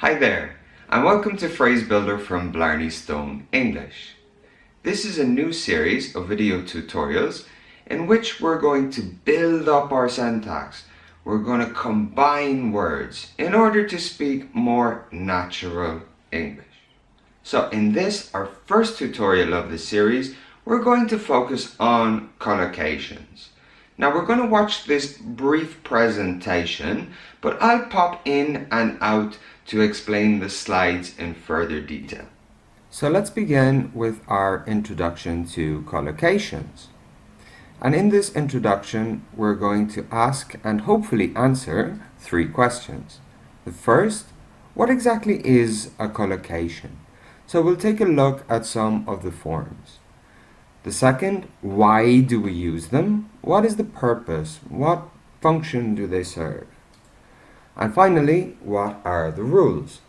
Hi there, and welcome to Phrase Builder from Blarney Stone English. This is a new series of video tutorials in which we're going to build up our syntax. We're going to combine words in order to speak more natural English. So in this, our first tutorial of the series, we're going to focus on collocations. Now we're going to watch this brief presentation, but I'll pop in and out to explain the slides in further detail. So let's begin with our introduction to collocations. And in this introduction, we're going to ask and hopefully answer 3 questions. The first, what exactly is a collocation? So we'll take a look at some of the forms. The second, why do we use them? What is the purpose? What function do they serve? And finally, what are the rules?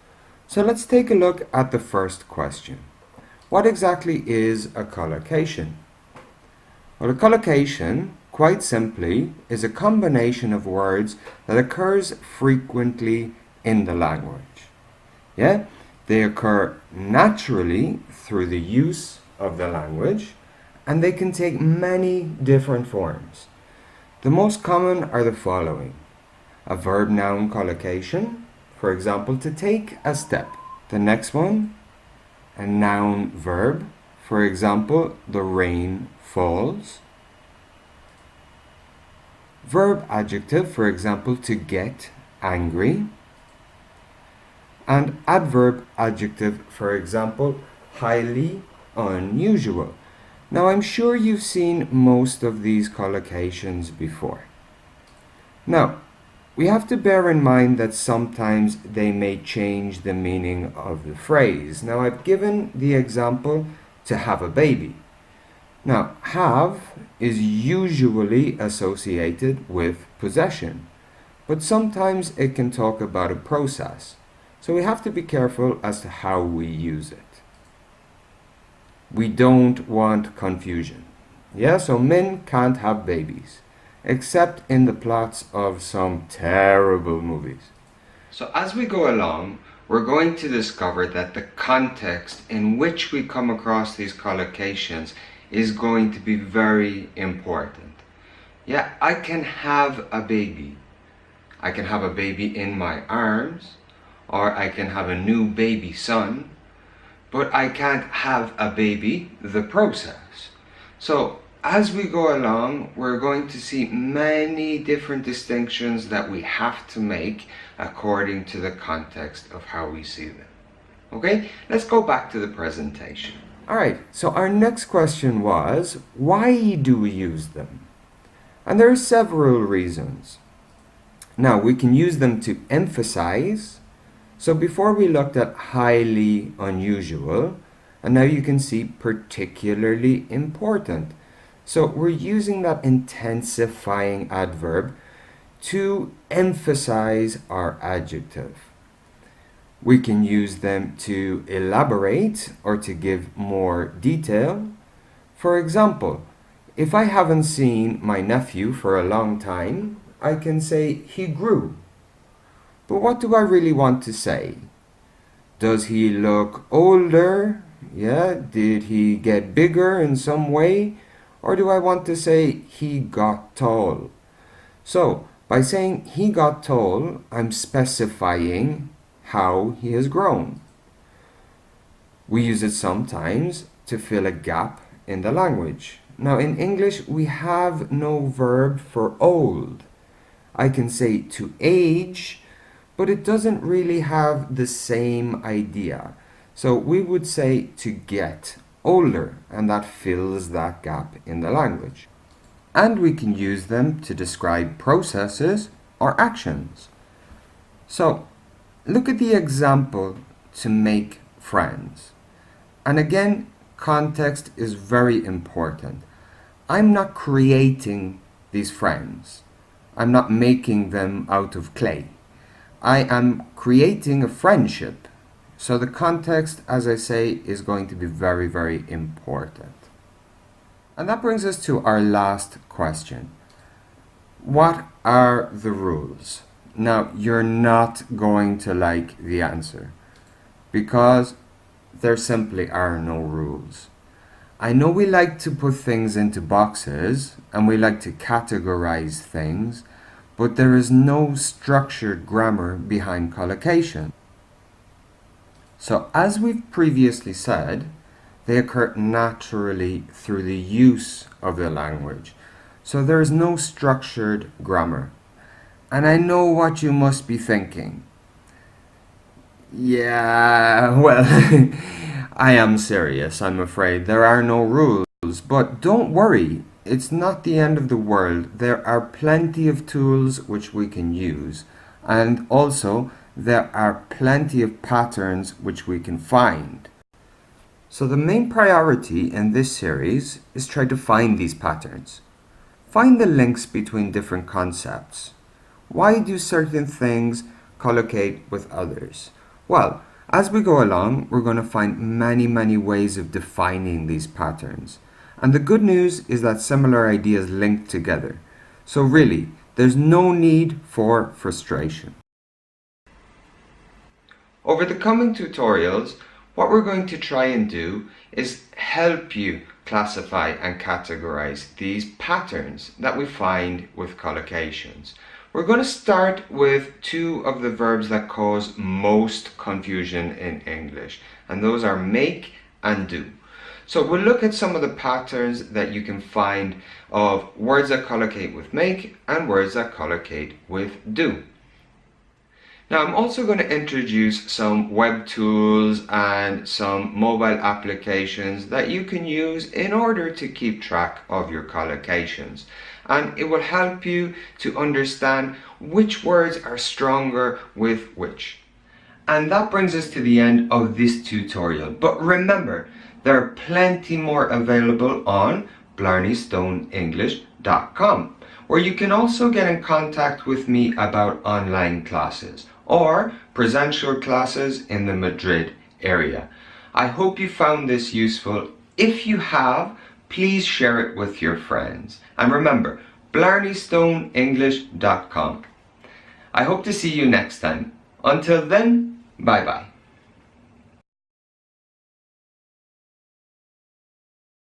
So let's take a look at the first question. What exactly is a collocation? Well, a collocation, quite simply, is a combination of words that occurs frequently in the language. Yeah? They occur naturally through the use of the language, and they can take many different forms. The most common are the following. A verb-noun collocation, for example, to take a step. The next one, a noun-verb, for example, the rain falls. Verb-adjective, for example, to get angry. And adverb-adjective, for example, highly unusual. Now, I'm sure you've seen most of these collocations before. Now, we have to bear in mind that sometimes they may change the meaning of the phrase. Now, I've given the example to have a baby. Now, have is usually associated with possession, but sometimes it can talk about a process. So we have to be careful as to how we use it. We don't want confusion. Yeah, so men can't have babies, except in the plots of some terrible movies. So as we go along, we're going to discover that the context in which we come across these collocations is going to be very important. Yeah, I can have a baby. I can have a baby in my arms, or I can have a new baby son, but I can't have a baby, the process. So as we go along, we're going to see many different distinctions that we have to make according to the context of how we see them. Okay, let's go back to the presentation. Alright, so our next question was, why do we use them? And there are several reasons. Now, we can use them to emphasize. So before we looked at highly unusual, and now you can see particularly important. So we're using that intensifying adverb to emphasize our adjective. We can use them to elaborate or to give more detail. For example, if I haven't seen my nephew for a long time, I can say he grew. But what do I really want to say? Does he look older? Yeah, did he get bigger in some way? Or do I want to say he got tall? So, by saying he got tall, I'm specifying how he has grown. We use it sometimes to fill a gap in the language. Now, in English, we have no verb for old. I can say to age, but it doesn't really have the same idea. So we would say to get older, and that fills that gap in the language. And we can use them to describe processes or actions. So look at the example to make friends. And again, context is very important. I'm not creating these friends. I'm not making them out of clay. I am creating a friendship. So the context, as I say, is going to be very, very important. And that brings us to our last question. What are the rules? Now, you're not going to like the answer because there simply are no rules. I know we like to put things into boxes and we like to categorize things, but there is no structured grammar behind collocation. So, as we've previously said, they occur naturally through the use of the language. So there is no structured grammar. And I know what you must be thinking. Yeah, well, I am serious, I'm afraid. There are no rules. But don't worry, it's not the end of the world. There are plenty of tools which we can use. And also, there are plenty of patterns which we can find. So the main priority in this series is try to find these patterns. Find the links between different concepts. Why do certain things collocate with others? Well, as we go along, we're going to find many ways of defining these patterns. And the good news is that similar ideas link together. So really, there's no need for frustration. Over the coming tutorials, what we're going to try and do is help you classify and categorize these patterns that we find with collocations. We're going to start with two of the verbs that cause most confusion in English, and those are make and do. So we'll look at some of the patterns that you can find of words that collocate with make and words that collocate with do. Now I'm also going to introduce some web tools and some mobile applications that you can use in order to keep track of your collocations. And it will help you to understand which words are stronger with which. And that brings us to the end of this tutorial. But remember, there are plenty more available on blarneystoneenglish.com, where you can also get in contact with me about online classes or presential classes in the Madrid area. I hope you found this useful. If you have, please share it with your friends. And remember, blarneystoneenglish.com. I hope to see you next time. Until then, bye bye.